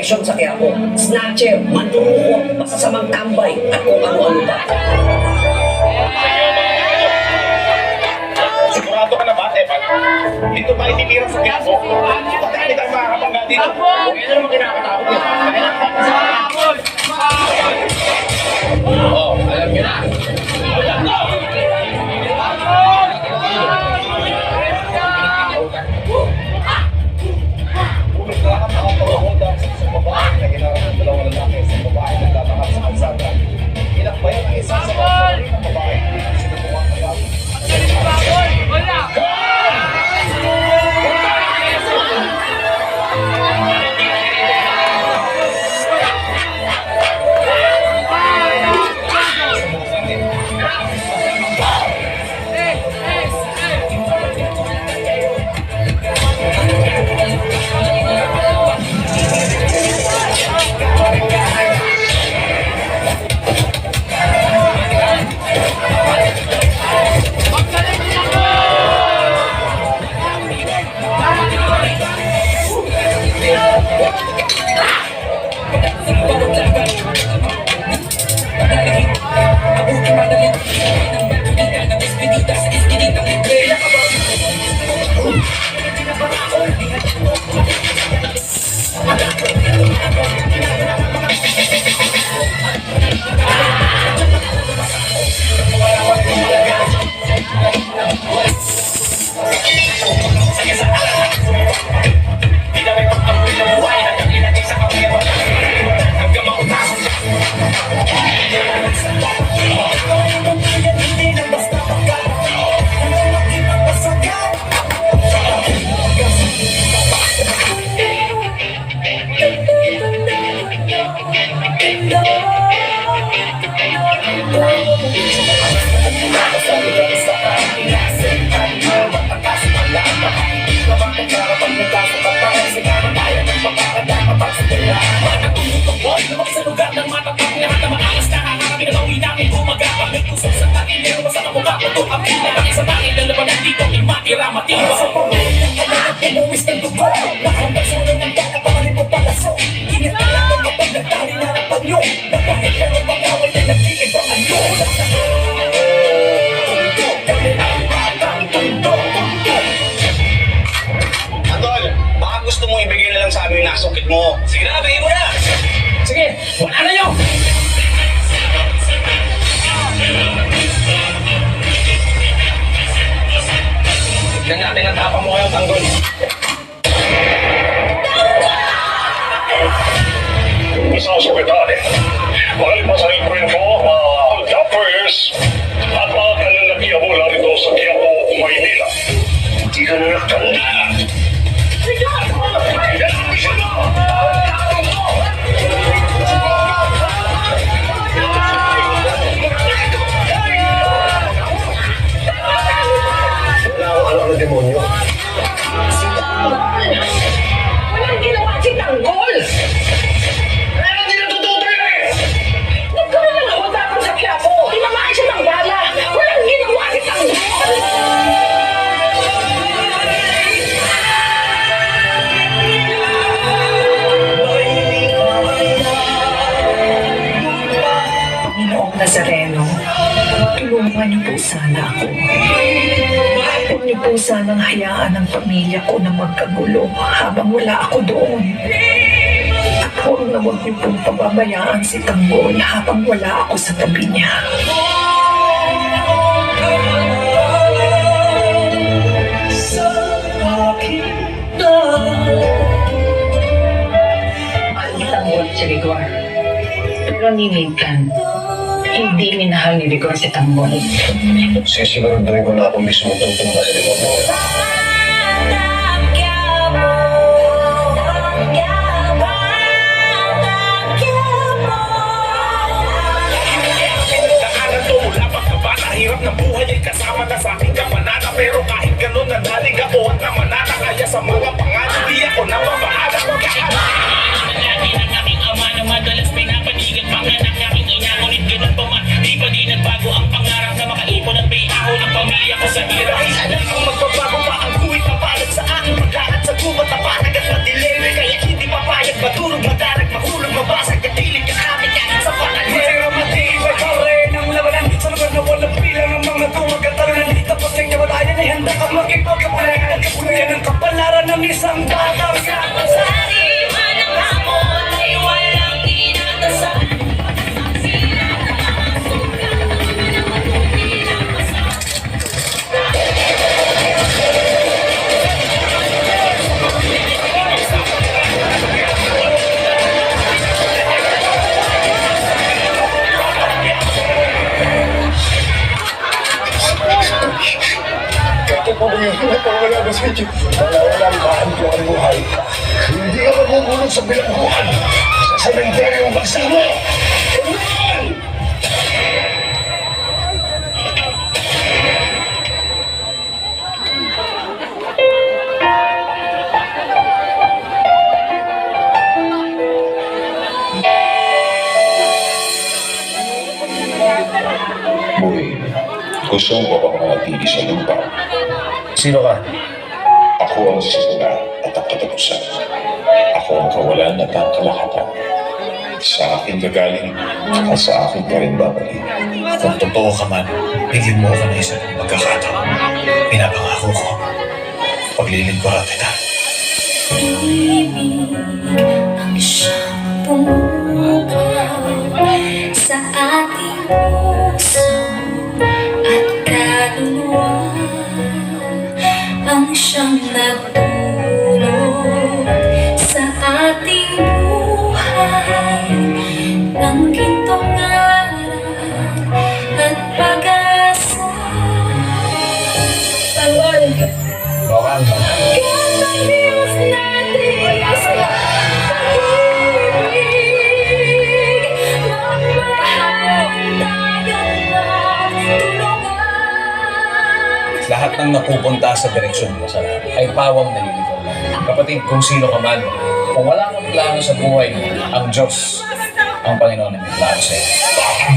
operasyon sa Quiapo. Snatcher, manturukot, masasamang tambay, at kung ano-ano pa. Sigurado ka na ba, Evan? Dito ba itinira sa Quiapo? Patay ka makakapangga dito. Kaya naman kinakatakot nyo. Oh, alam nyo na. Adol, baka gusto mo ibigay na lang sa amin yung nasukit mo. Sige na, bigay mo na! Sige, wala na yun! Tignan natin ang tapang mo kayong tanggol. Isasukatan. Malipasahin ko rin po mga adapters at mga kananagya mula rito sa Quiapo, Maynila. Hindi ka na nagtanda. Wala akong anak na demonyo. Walang ginawa si Tanggol! Kaya hindi natututo yun eh! Nagkaroon lang ako tapos sa Quiapo. Tinamaan siya ng bala. Walang ginawa si Tanggol! Panginoong Nazareno, tulungan niyo po sana ako. Huwag niyo po sanang hayaan ang pamilya ko na magkagulo habang wala ako doon. At huwag na huwag niyo pong pababayaan si Tanggol habang wala ako sa tabi niya. Mahal ni Tanggol si Rigor. Pero ni Nathan, hindi minahal ni Rigor si Tanggol. Sisiguraduhin ko na ako mismo tungtong ba sa likod mo. Hirap ng buhay ay kasama ka sa aking kapanata. Pero kahit ganun nanalig ako at namanata. Kaya sa mga pangalan di ako napapahala. Lagi ng aking ama na madalas pinapanigan. Panganak aking ina, ngunit ganun pa man di pa di nagbago ang pangarap na makaipon at may ako ng pamilya ko sa hirap. Ay alam kong magbabago pa ang guhit na palat sa aking pagkalat sa gubat na panag at madilim. Kaya hindi papayag matulog magdara. handa ka makipagkapunan. Yan ang kapalaran ng isang batang Sari man ang hamon ay walang inatasan. Ito po yung pinapawala na sa inyo. Walang kahanto ang buhay. Hindi ka magugulong sa bilangguan. Sa sementeryo ang magsama. Boy, gusto mo ba bang manatili sa lupa? Sino ka? Ako ang simula at ang katapusan. Ako ang kawalan at ang kalahatan. Sa akin gagaling at sa akin ka rin babalik. Kung totoo ka man, bigyan mo ako ng isang pagkakataon. Pinapangako ko, paglilingkuran kita. Ibig ang siyang pumukaw sa ating puso at kaluluwa, ang siyang nagtulog sa ating buhay ng gintong aral at pag-asa. Bawal ba? Diyos natin sa pag-ibig, magmahalan tayong magtulungan. Lahat ng napupunta sa direksyon mo sa ay pawang nalilikaw lang. Kapatid, kung sino ka man, kung wala kang plano sa buhay mo, ang Diyos, ang Panginoon ang may plano sa'yo. Bakit